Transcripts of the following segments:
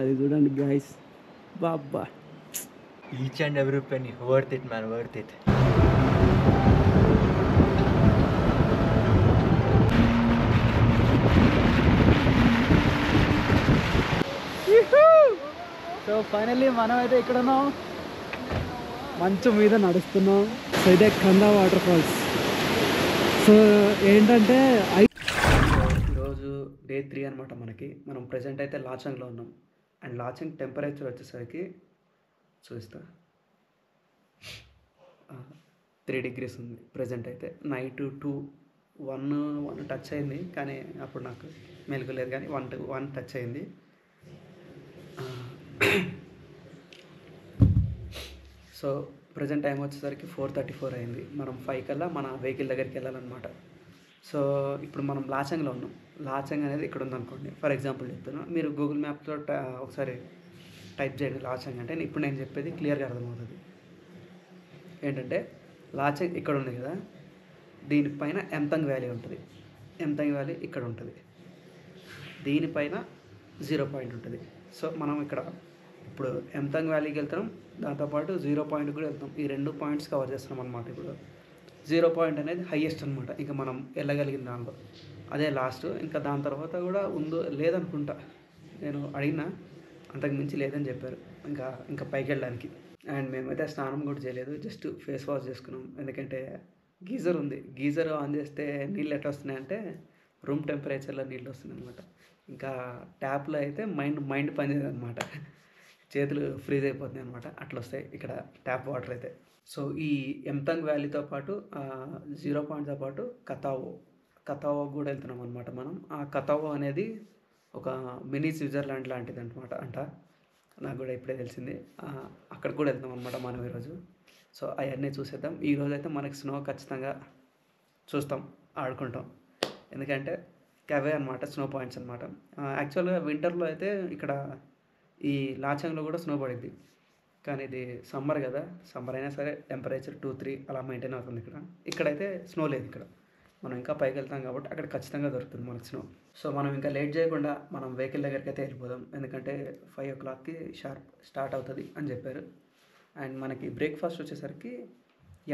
అది చూడండి guys, Baba each and every penny worth it man, worth it. So finally మనం అయితే ఇక్కడ ఉన్నాం, మంచు మీద నడుస్తున్నాం. సో ఇదే కందా వాటర్ ఫాల్స్. సో ఏంటంటే ఈరోజు డే 3 అనమాట. మనం ప్రజెంట్ అయితే లాచంగ్లో ఉన్నాం. అండ్ లాచంగ్ టెంపరేచర్ వచ్చేసరికి చూస్తా 3 degrees ఉంది ప్రజెంట్ అయితే. నైట్ 1 టచ్ అయింది, కానీ అప్పుడు నాకు మెలకు లేదు, కానీ 1 టచ్ అయింది. సో ప్రజెంట్ టైం వచ్చేసరికి 4:34 అయింది. మనం 5 కల్లా మన వెహికల్ దగ్గరికి వెళ్ళాలన్నమాట. సో ఇప్పుడు మనం లాచంగ్లో ఉన్నాం. లాచంగ్ అనేది ఇక్కడ ఉందనుకోండి. ఫర్ ఎగ్జాంపుల్ చెప్తున్నా, మీరు గూగుల్ మ్యాప్లో ఒకసారి టైప్ చేయండి లాచంగ్ అంటే. ఇప్పుడు నేను చెప్పేది క్లియర్గా అర్థమవుతుంది. ఏంటంటే లాచంగ్ ఇక్కడ ఉంది కదా, దీనిపైన ఎంతంగ్ వ్యాలీ ఉంటుంది. ఎంతంగ్ వ్యాలీ ఇక్కడ ఉంటుంది, దీనిపైన 0 పాయింట్ ఉంటుంది. సో మనం ఇక్కడ ఇప్పుడు ఎంతంగ్ వ్యాలీకి వెళ్తున్నాం, దాంతోపాటు 0 పాయింట్ కూడా వెళ్తాం. ఈ 2 పాయింట్స్ కవర్ చేస్తున్నాం అనమాట. ఇప్పుడు 0 పాయింట్ అనేది హైయెస్ట్ అనమాట, ఇంకా మనం వెళ్ళగలిగిన దానిలో. అదే లాస్ట్. ఇంకా దాని తర్వాత కూడా ఉందో లేదనుకుంటా, నేను అడిగినా, అంతకు మించి లేదని చెప్పారు ఇంకా పైకి వెళ్ళడానికి. అండ్ మేమైతే స్నానం కూడా చేయలేదు, జస్ట్ ఫేస్ వాష్ చేసుకున్నాం. ఎందుకంటే గీజర్ ఉంది, గీజర్ ఆన్ చేస్తే నీళ్ళు ఎట్లా వస్తున్నాయంటే రూమ్ టెంపరేచర్లో నీళ్ళు వస్తున్నాయి అనమాట. ఇంకా ట్యాప్లో అయితే మైండ్ పనిచేయదు అనమాట, చేతులు ఫ్రీజ్ అయిపోతున్నాయి అనమాట. అట్లా వస్తాయి ఇక్కడ ట్యాప్ వాటర్ అయితే. సో ఈ ఎంతంగ్ వ్యాలీతో పాటు 0 పాయింట్తో పాటు కతావో కూడా వెళ్తున్నాం అనమాట మనం. ఆ కతావో అనేది ఒక మినీ స్విట్జర్లాండ్ లాంటిది అనమాట నాకు కూడా ఇప్పుడే తెలిసింది. అక్కడ కూడా వెళ్తాం అనమాట మనం ఈరోజు. సో అవన్నీ చూసేద్దాం. ఈరోజు అయితే మనకి స్నో ఖచ్చితంగా చూస్తాం, ఆడుకుంటాం. ఎందుకంటే అవే అనమాట స్నో పాయింట్స్ అనమాట. యాక్చువల్గా వింటర్లో అయితే ఇక్కడ ఈ లాచంగ్లో కూడా స్నో పడింది, కానీ ఇది సమ్మర్ కదా, సమ్మర్ అయినా సరే టెంపరేచర్ 2-3 అలా మెయింటైన్ అవుతుంది ఇక్కడైతే స్నో లేదు. ఇక్కడ మనం ఇంకా పైకి వెళ్తాం కాబట్టి అక్కడ ఖచ్చితంగా దొరుకుతుంది మనకు స్నో. సో మనం ఇంకా లేట్ చేయకుండా మనం వెహికల్ దగ్గరికి అయితే వెళ్ళిపోదాం. ఎందుకంటే 5 o'clockకి షార్ప్ స్టార్ట్ అవుతుంది అని చెప్పారు. అండ్ మనకి బ్రేక్ఫాస్ట్ వచ్చేసరికి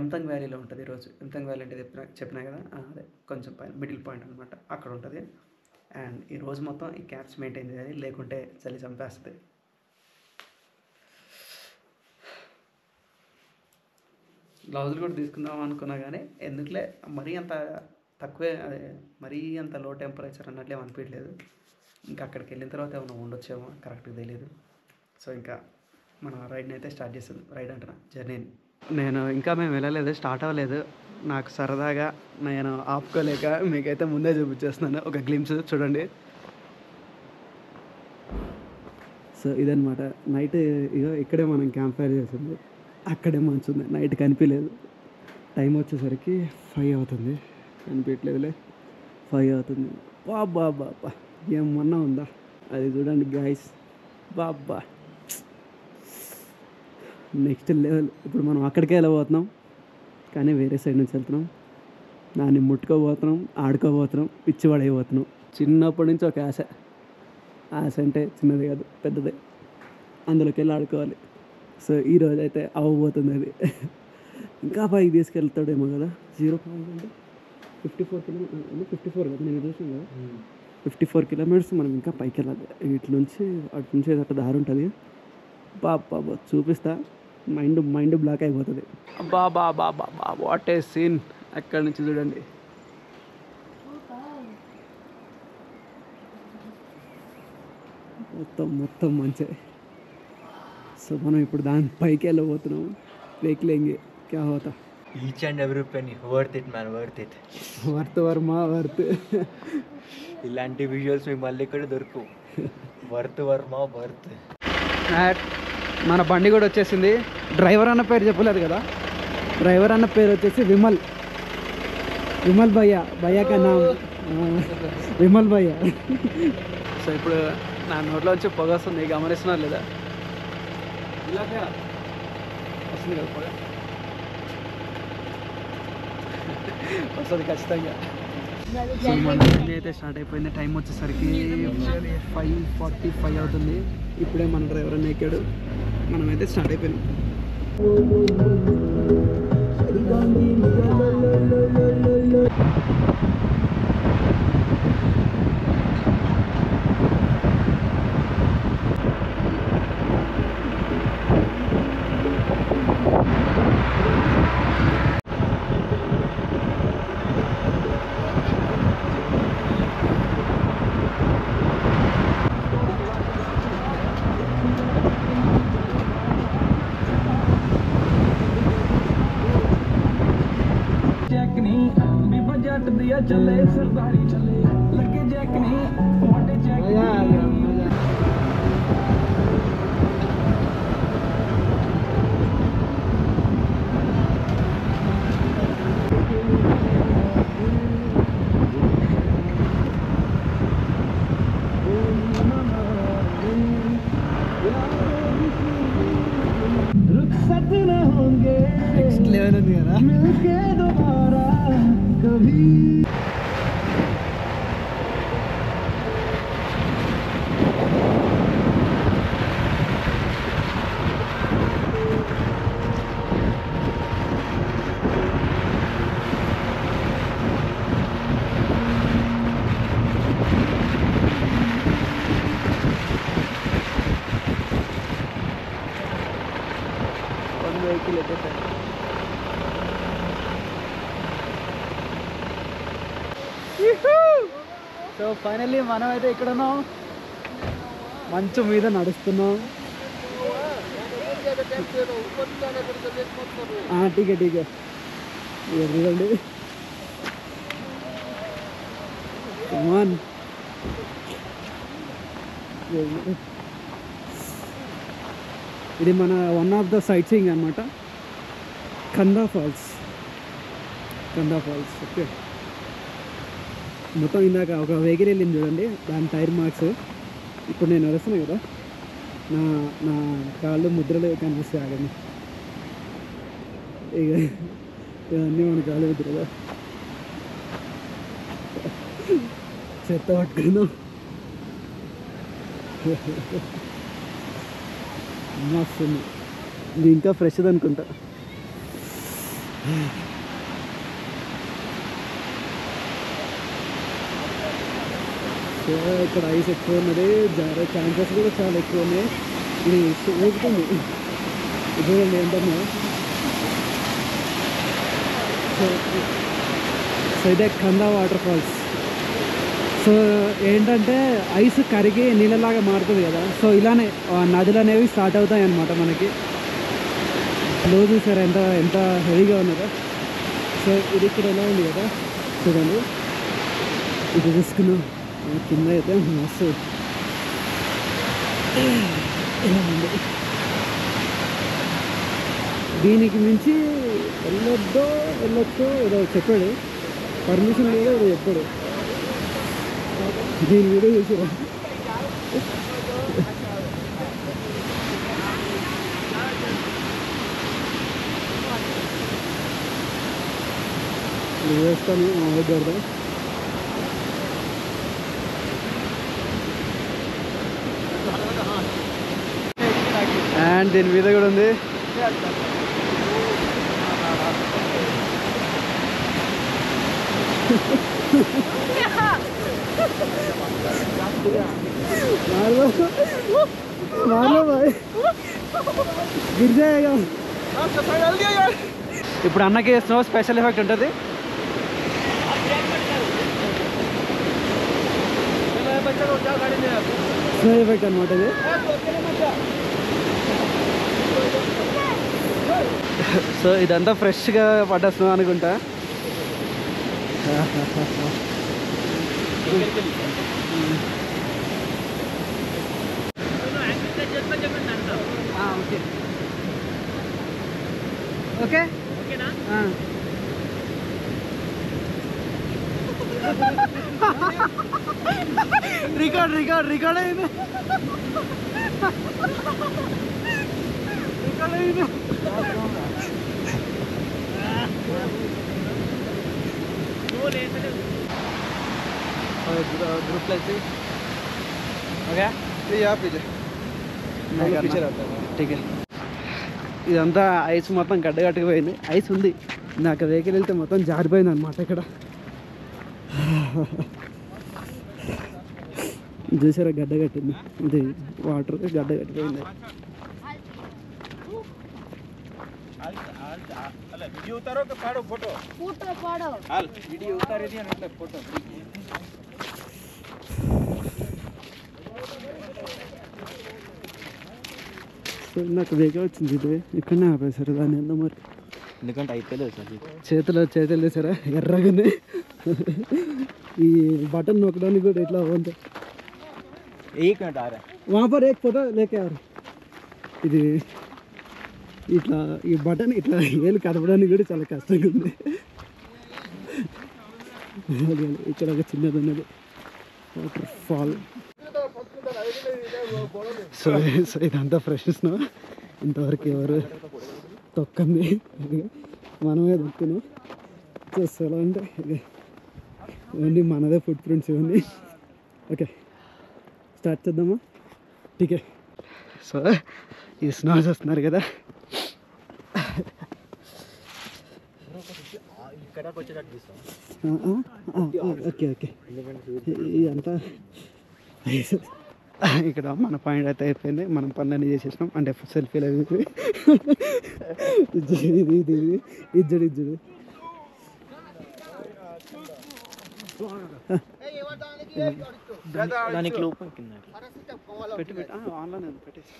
ఎంతంగ్ వ్యాలీలో ఉంటుంది ఈరోజు. ఎంతంగ్ వ్యాలీ అంటే చెప్పినా కదా, అదే కొంచెం పైన మిడిల్ పాయింట్ అనమాట, అక్కడ ఉంటుంది. అండ్ ఈరోజు మొత్తం ఈ క్యాప్స్ మెయింటైన్ చేయాలి, లేకుంటే చలి చంపేస్తుంది. గ్లౌజులు కూడా తీసుకుందాం అనుకున్నా, కానీ ఎందుకులే, మరీ అంత తక్కువే, అదే మరీ అంత లో టెంపరేచర్ అన్నట్లే అనిపించలేదు. ఇంకా అక్కడికి వెళ్ళిన తర్వాత ఏమైనా ఉండొచ్చేమో, కరెక్ట్గా తెలియదు. సో ఇంకా మన రైడ్ని అయితే స్టార్ట్ చేస్తాం. రైడ్ అంటున్నా, జర్నీని. మేము వెళ్ళలేదు, స్టార్ట్ అవ్వలేదు. నాకు సరదాగా నేను ఆపుకోలేక మీకైతే ముందే చూపించేస్తున్నాను ఒక గ్లిమ్స్ చూడండి. సో ఇదనమాట నైట్. ఇగో ఇక్కడే మనం క్యాంప్ ఫైర్ చేసింది, అక్కడే మంచు ఉంది. నైట్ కనిపించలేదు. టైం వచ్చేసరికి 5 అవుతుంది, కనిపించలేదులే, 5 అవుతుంది. బాబా ఏమన్నా ఉందా, అది చూడండి గైస్, బాబా నెక్స్ట్ లెవెల్. ఇప్పుడు మనం అక్కడికే వెళ్ళబోతున్నాం, కానీ వేరే సైడ్ నుంచి వెళ్తున్నాం. దాన్ని ముట్టుకోబోతున్నాం, ఆడుకోబోతున్నాం, పిచ్చి పడైపోతున్నాం. చిన్నప్పటి నుంచి ఒక ఆశ అంటే చిన్నది కాదు, పెద్దదే, అందులోకి వెళ్ళి ఆడుకోవాలి. సో ఈరోజు అయితే అవ్వబోతుంది అది. ఇంకా పైకి తీసుకెళ్తాడేమో కదా. 0 పాయింట్ అంటే 54 కిలోమీటర్, 54 కదా నేను చూసాను కదా, 54 కిలోమీటర్స్ మనం ఇంకా పైకి వెళ్ళాలి. అటు నుంచి అట్లా దారి ఉంటుంది. బాబా చూపిస్తా, మైండ్ బ్లాక్ అయిపోతుంది. బాబా వాట్ ఏ సీన్. అక్కడి నుంచి చూడండి, మొత్తం మంచి. సో మనం ఇప్పుడు దాని పైకి వెళ్ళబోతున్నాం. వెహికల్ క్యా హోతా, each and every penny worth it man, worth it. Worth ఇలాంటి విజువల్స్ మీకు మళ్ళీ ఇక్కడ దొరకవు. వర్త్ మన బండి కూడా వచ్చేసింది. డ్రైవర్ అన్న పేరు చెప్పలేదు కదా, డ్రైవర్ అన్న పేరు వచ్చేసి విమల్ భయ్యా కా నామ్ విమల్ భయ్య. సో ఇప్పుడు నా నోట్లో వచ్చి పొగ వస్తుంది, గమనిస్తున్నారు లేదా? వస్తుంది కదా పొగ, వస్తుంది ఖచ్చితంగా. సో మన జర్నీ అయితే స్టార్ట్ అయిపోయింది. టైం వచ్చేసరికి 5:45 అవుతుంది. ఇప్పుడే మన డ్రైవర్ అన్న ఎక్కాడు, మనమైతే స్టార్ట్ అయిపోయినాం. चले सरदारी चले लगे जैक नहीं मोटे जैक मजा आ गया मजा रुखसत न होंगे नेक्स्ट लेवल है ना मिलके दोबारा कभी వెహికల్ అయితే సో ఫైనల్లీ మనం అయితే ఇక్కడ ఉన్నాం, మంచు మీద నడుస్తున్నాం. ఠీకే ఠీకే ఎదురండి కమాన్. ఇది మన one of the sight seeing అనమాట, కందా ఫాల్స్. ఓకే, మొత్తం ఇందాక ఒక వెహికల్ వెళ్ళింది చూడండి, దాని టైర్ మార్క్స్. ఇప్పుడు నేను నడుస్తున్నాను కదా, నా నా కాళ్ళు ముద్రలు కనిపిస్తాయి. ఆగండి, ఇక ఇవన్నీ మన కాళ్ళు ముద్రలు. చెత్త పట్టుకున్నాం. మస్తు ఉంది, ఇది ఇంకా ఫ్రెష్ అనుకుంటా. సో ఇక్కడ ఐస్ ఎక్కువ ఉన్నది, జారే ఛాన్సెస్ కూడా చాలా ఎక్కువ ఉన్నాయి. ఇది ఊపుతుంది చూడండి ఏంటన్నా. సో ఇదే కందా వాటర్ ఫాల్స్. సో ఏంటంటే ఐస్ కరిగి నీళ్ళలాగా మారుతుంది కదా, సో ఇలానే నదులు అనేవి స్టార్ట్ అవుతాయి అన్నమాట మనకి. ఫ్లో చూసారా ఎంత ఎంత హెవీగా ఉన్నదో. సో ఇది ఇక్కడ ఎలా ఉంది కదా చూడండి, ఇది చూసుకున్నాం కింద అయితే మస్తు ఇలా ఉంది. దీనికి మించి వెళ్ళొచ్చో ఏదో చెప్పాడు, పర్మిషన్ లేదో ఏదో చెప్పాడు. దీని వీడియో చూసారా, వేస్తాను పెడదాం. అండ్ దీని మీద కూడా ఉంది. ఇప్పుడు అన్నకి స్నో స్పెషల్ ఎఫెక్ట్ ఉంటుంది. స్నో ఎఫెక్ట్ అనమాట ఇది. సో ఇదంతా ఫ్రెష్గా పడ్డ స్నో అనుకుంటా. ఓకే ఓకేనా? రికార్డ్ అయింది. ग्रुप लेते ओके ये आप लीजिए ఠీకే ఇదంతా ఐస్ మొత్తం గడ్డగట్టుకుపోయింది. ఐస్ ఉంది, నాకు వెహికల్ వెళ్తే మొత్తం జారిపోయింది అనమాట. ఇక్కడ చూసారా గడ్డ కట్టింది, ఇది వాటర్ గడ్డ కట్టిపోయింది. నాకు వెహికల్ వచ్చింది, ఇది ఇక్కడనే ఆపేశారు దాన్ని. ఎందుకు మరి? ఎందుకంటే అయిపోలేదు సార్ చేతులు వేసారా ఎర్రగానే. ఈ బటన్ నొక్కడానికి కూడా ఎట్లా ఉంది. वहाँ पर एक फोटो लेके आ रहे. ఇది ఇట్లా ఈ బటన్ ఇట్లా వేలు కదపడానికి కూడా చాలా కష్టంగా ఉంది. ఇక్కడ ఒక చిన్నది ఉన్నది వాటర్ ఫాల్. సో ఇదంతా ఫ్రెష్నెస్. ఇంతవరకు ఎవరు తొక్కంది, మనమే తొక్కున్నాం. సో ఎలా అంటే ఇవన్నీ మనదే ఫుట్ ప్రింట్స్ ఇవన్నీ. ఓకే స్టార్ట్ చేద్దామా? ఠీకే. సో ఈ స్నో చూస్తున్నారు కదా, ఓకే ఓకే ఇదంతా ఇక్కడ మన పాయింట్ అయితే అయిపోయింది. మనం పనులన్నీ చేసేసినాం, అంటే సెల్ఫీలు అవి ఇజ్జడు దానికి లోపం కింద పెట్టి ఆన్లైన్ పెట్టేసి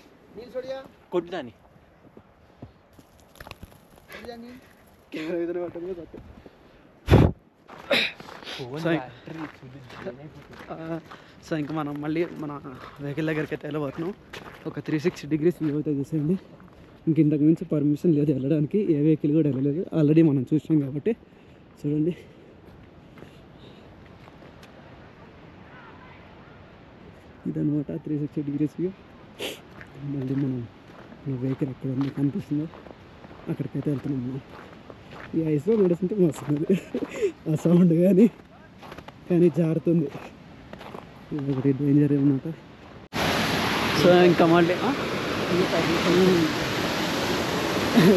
కొట్టు దాన్ని కెమెరా ఎదురు పట్టడం తప్పు. సో ఇంకా మనం మళ్ళీ మన వెహికల్ దగ్గరికి అయితే వెళ్ళబోతున్నాం. ఒక 360 degrees వ్యూ అయితే చూసేయండి. ఇంక ఇంతకు మించి పర్మిషన్ లేదు వెళ్ళడానికి, ఏ వెహికల్ కూడా వెళ్ళలేదు. ఆల్రెడీ మనం చూసినాం కాబట్టి చూడండి. ఇదనమాట 360 degrees వ్యూ. మళ్ళీ మనం మన వెహికల్ ఎక్కడ ఉందో కనిపిస్తుందో అక్కడికైతే వెళ్తున్నాం మనం. ఈ ఐస్లో నడుస్తుంటే వస్తుంది ఆ సౌండ్ కానీ జారుతుంది. ఒకటి డేంజర్ ఏమన్నమాట. సో ఇంకా మళ్ళీ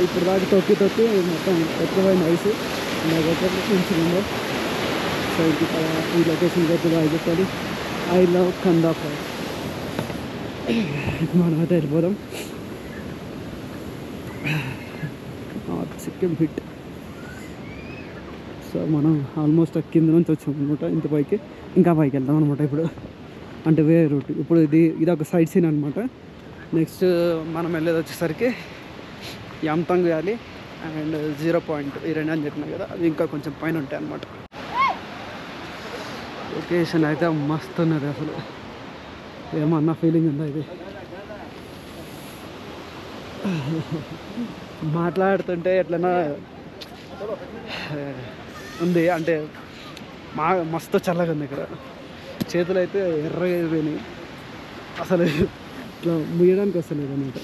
ఇప్పుడు దాకా తొక్కి మొత్తం ఎక్కువైన ఐస్ మంచిగా. సో ఇంక ఈ లొకేషన్కి అయితే బాగా చెప్పాలి. I love Kanda falls. మనం అయితే వెళ్ళిపోదాం. సిక్కిం హిట్. సో మనం ఆల్మోస్ట్ కింద నుంచి వచ్చాం అనమాట. ఇంత పైకి ఇంకా పైకి వెళ్దాం అనమాట ఇప్పుడు. అంటే వేరే రూట్. ఇప్పుడు ఇది ఒక సైడ్ సీన్ అనమాట. నెక్స్ట్ మనం వెళ్ళేది వచ్చేసరికి యాంతంగ్ వ్యాలీ అండ్ 0 పాయింట్, ఈ రెండు అని చెప్పినా కదా, అవి ఇంకా కొంచెం పైన ఉంటాయి అన్నమాట. లొకేషన్ అయితే మస్తు ఉన్నది అసలు. ఏమన్నా ఫీలింగ్ ఉందా ఇది? మాట్లాడుతుంటే ఎట్లన్నా ఉంది, అంటే మస్తు చల్లగా ఉంది ఇక్కడ. చేతులు అయితే ఎర్రగా అయిపోయినాయి, అసలు ఇట్లా ముయ్యడానికి వస్తలేదు అన్నమాట.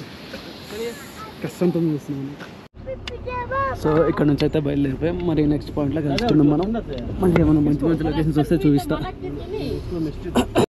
కష్టంతో చూస్తున్నాను. సో ఇక్కడ నుంచి అయితే బయలుదేరిపోయాం. మరి నెక్స్ట్ పాయింట్లో కలుసుకున్నాం మనం. మళ్ళీ ఏమన్నా మంచి మంచి లొకేషన్స్ వస్తే చూపిస్తా.